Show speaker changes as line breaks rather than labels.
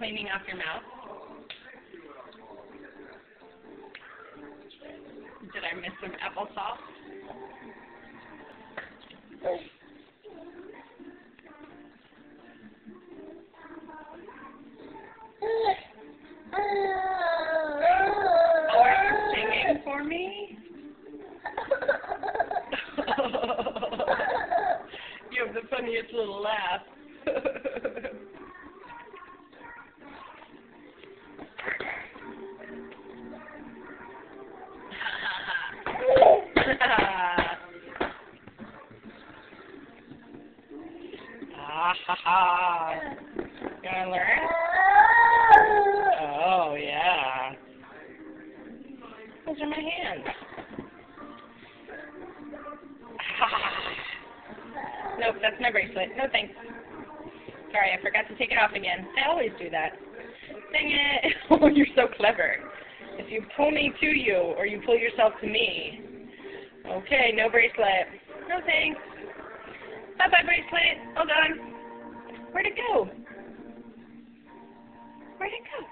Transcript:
cleaning off your mouth? Did I miss some applesauce? Oh, are you singing for me? You have the funniest little laugh. Ah ha ha. You wanna learn? Oh yeah. Those are my hands. Nope, that's my bracelet. No thanks. Sorry, I forgot to take it off again. I always do that. Dang it. Oh, you're so clever. If you pull me to you, or you pull yourself to me. Okay, no bracelet. No thanks. Bye-bye, bracelet. Hold on. Where'd it go? Where'd it go?